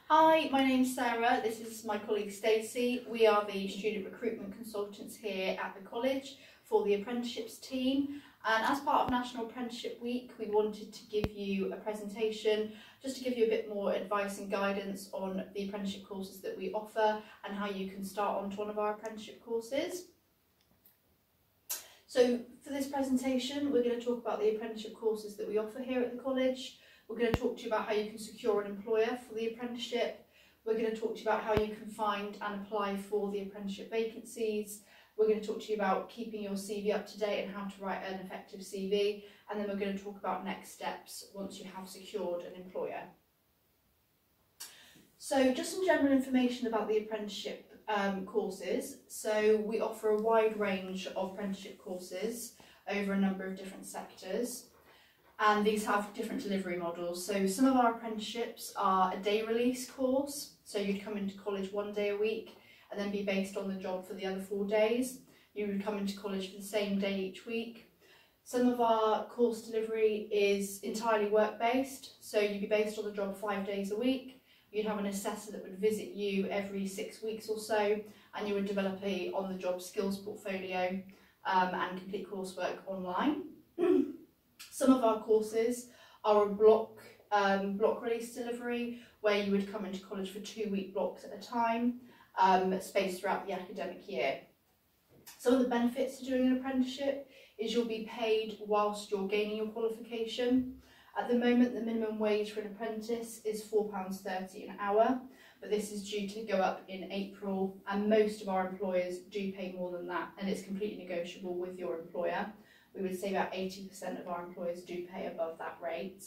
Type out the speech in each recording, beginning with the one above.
Hi, my name's Sarah. This is my colleague Stacey. We are the student recruitment consultants here at the college for the Apprenticeships Team. And as part of National Apprenticeship Week, we wanted to give you a presentation just to give you a bit more advice and guidance on the apprenticeship courses that we offer and how you can start onto one of our apprenticeship courses. So for this presentation, we're going to talk about the apprenticeship courses that we offer here at the college. We're going to talk to you about how you can secure an employer for the apprenticeship. We're going to talk to you about how you can find and apply for the apprenticeship vacancies. We're going to talk to you about keeping your CV up to date and how to write an effective CV. And then we're going to talk about next steps once you have secured an employer. So just some general information about the apprenticeship courses. So we offer a wide range of apprenticeship courses over a number of different sectors. And these have different delivery models. So some of our apprenticeships are a day release course. So you'd come into college 1 day a week and then be based on the job for the other 4 days. You would come into college for the same day each week. Some of our course delivery is entirely work-based. So you'd be based on the job 5 days a week. You'd have an assessor that would visit you every 6 weeks or so, and you would develop a on-the-job skills portfolio and complete coursework online. Some of our courses are a block release delivery, where you would come into college for 2-week blocks at a time, spaced throughout the academic year. Some of the benefits to doing an apprenticeship is you'll be paid whilst you're gaining your qualification. At the moment, the minimum wage for an apprentice is £4.30 an hour, but this is due to go up in April, and most of our employers do pay more than that, and it's completely negotiable with your employer. We would say about 80% of our employers do pay above that rate.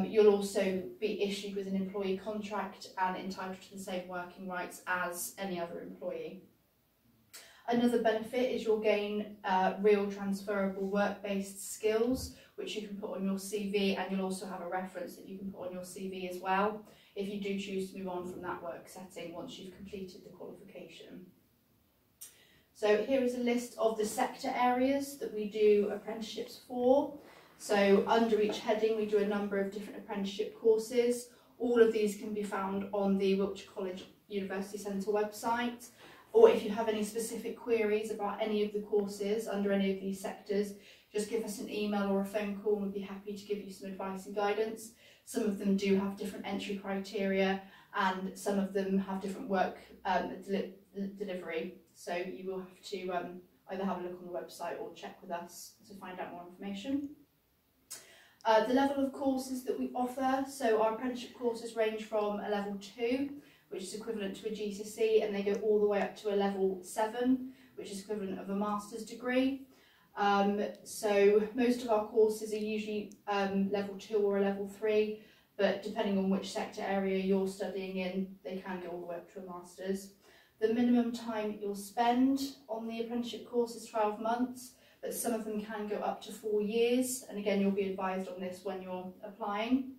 You'll also be issued with an employee contract and entitled to the same working rights as any other employee. Another benefit is you'll gain real transferable work-based skills, which you can put on your CV, and you'll also have a reference that you can put on your CV as well, if you do choose to move on from that work setting once you've completed the qualification. So here is a list of the sector areas that we do apprenticeships for. So under each heading we do a number of different apprenticeship courses. All of these can be found on the Wiltshire College University Centre website. Or if you have any specific queries about any of the courses under any of these sectors, just give us an email or a phone call and we'd be happy to give you some advice and guidance. Some of them do have different entry criteria and some of them have different work delivery. So you will have to either have a look on the website or check with us to find out more information. The level of courses that we offer, so our apprenticeship courses range from a level 2, which is equivalent to a GCSE, and they go all the way up to a level 7, which is equivalent of a master's degree. So most of our courses are usually level 2 or a level 3, but depending on which sector area you're studying in, they can go all the way up to a master's. The minimum time you'll spend on the apprenticeship course is 12 months, but some of them can go up to 4 years, and again you'll be advised on this when you're applying.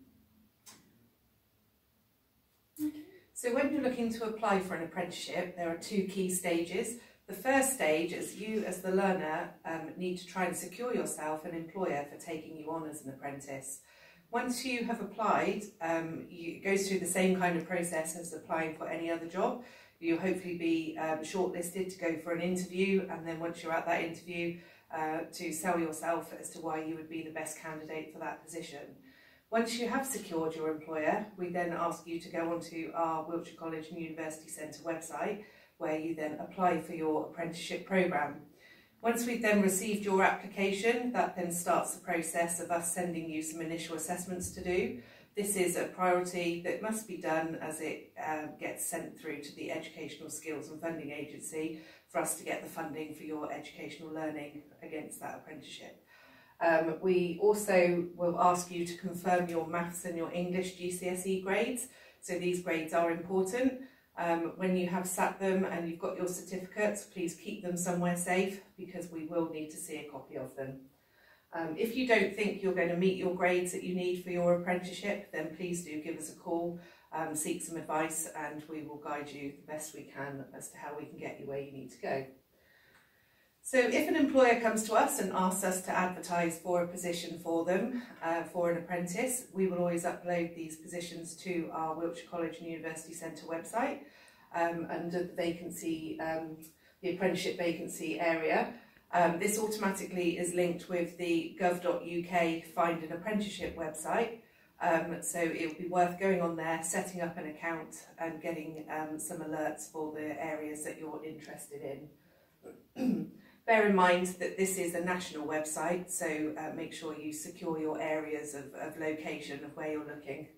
So when you're looking to apply for an apprenticeship, there are 2 key stages. The first stage is you as the learner need to try and secure yourself an employer for taking you on as an apprentice. Once you have applied, it goes through the same kind of process as applying for any other job. You'll hopefully be shortlisted to go for an interview, and then once you're at that interview, to sell yourself as to why you would be the best candidate for that position. Once you have secured your employer, we then ask you to go onto our Wiltshire College University Centre website, where you then apply for your apprenticeship programme. Once we've then received your application, that then starts the process of us sending you some initial assessments to do. This is a priority that must be done as it gets sent through to the Educational Skills and Funding Agency for us to get the funding for your educational learning against that apprenticeship. We also will ask you to confirm your maths and your English GCSE grades. So these grades are important. When you have sat them and you've got your certificates, please keep them somewhere safe because we will need to see a copy of them. If you don't think you're going to meet your grades that you need for your apprenticeship, then please do give us a call, seek some advice, and we will guide you the best we can as to how we can get you where you need to go. So if an employer comes to us and asks us to advertise for a position for them, for an apprentice, we will always upload these positions to our Wiltshire College University Centre website under the vacancy, the apprenticeship vacancy area. This automatically is linked with the gov.uk Find an Apprenticeship website. So it will be worth going on there, setting up an account and getting some alerts for the areas that you're interested in. Bear in mind that this is a national website, so make sure you secure your areas of location of where you're looking.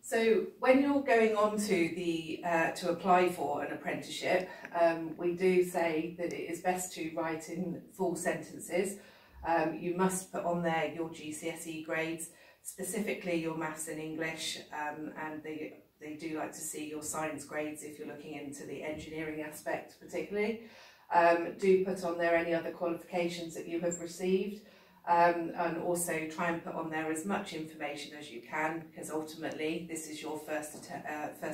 So when you're going on to apply for an apprenticeship, we do say that it is best to write in full sentences. You must put on there your GCSE grades, specifically your maths and English, and they do like to see your science grades if you're looking into the engineering aspect particularly. Do put on there any other qualifications that you have received, and also try and put on there as much information as you can, because ultimately this is your first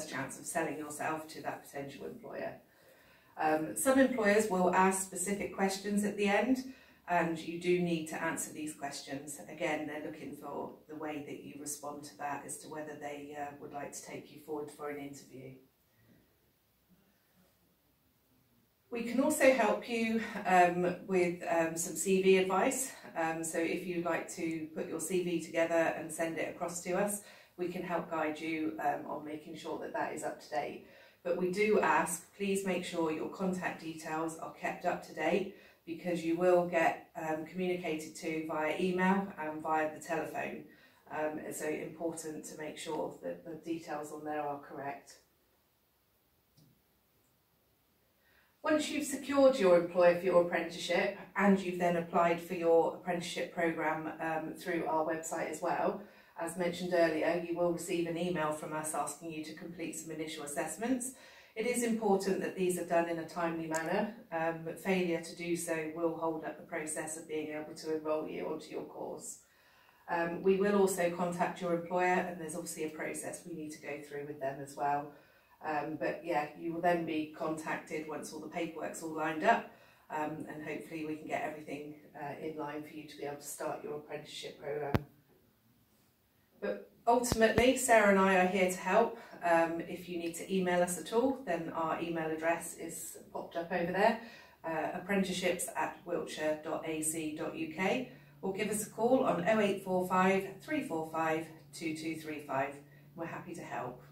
chance of selling yourself to that potential employer. Some employers will ask specific questions at the end, and you do need to answer these questions. Again, they're looking for the way that you respond to that as to whether they would like to take you forward for an interview. We can also help you with some CV advice. So if you'd like to put your CV together and send it across to us, we can help guide you on making sure that that is up to date. But we do ask, please make sure your contact details are kept up to date, because you will get communicated to via email and via the telephone. It's so important to make sure that the details on there are correct. Once you've secured your employer for your apprenticeship and you've then applied for your apprenticeship programme through our website as well, as mentioned earlier, you will receive an email from us asking you to complete some initial assessments. It is important that these are done in a timely manner, but failure to do so will hold up the process of being able to enrol you onto your course. We will also contact your employer, and there's obviously a process we need to go through with them as well. But yeah, you will then be contacted once all the paperwork's all lined up, and hopefully we can get everything in line for you to be able to start your apprenticeship programme. But ultimately, Sarah and I are here to help. If you need to email us at all, then our email address is popped up over there, apprenticeships@wiltshire.ac.uk, or give us a call on 0845 345 2235. We're happy to help.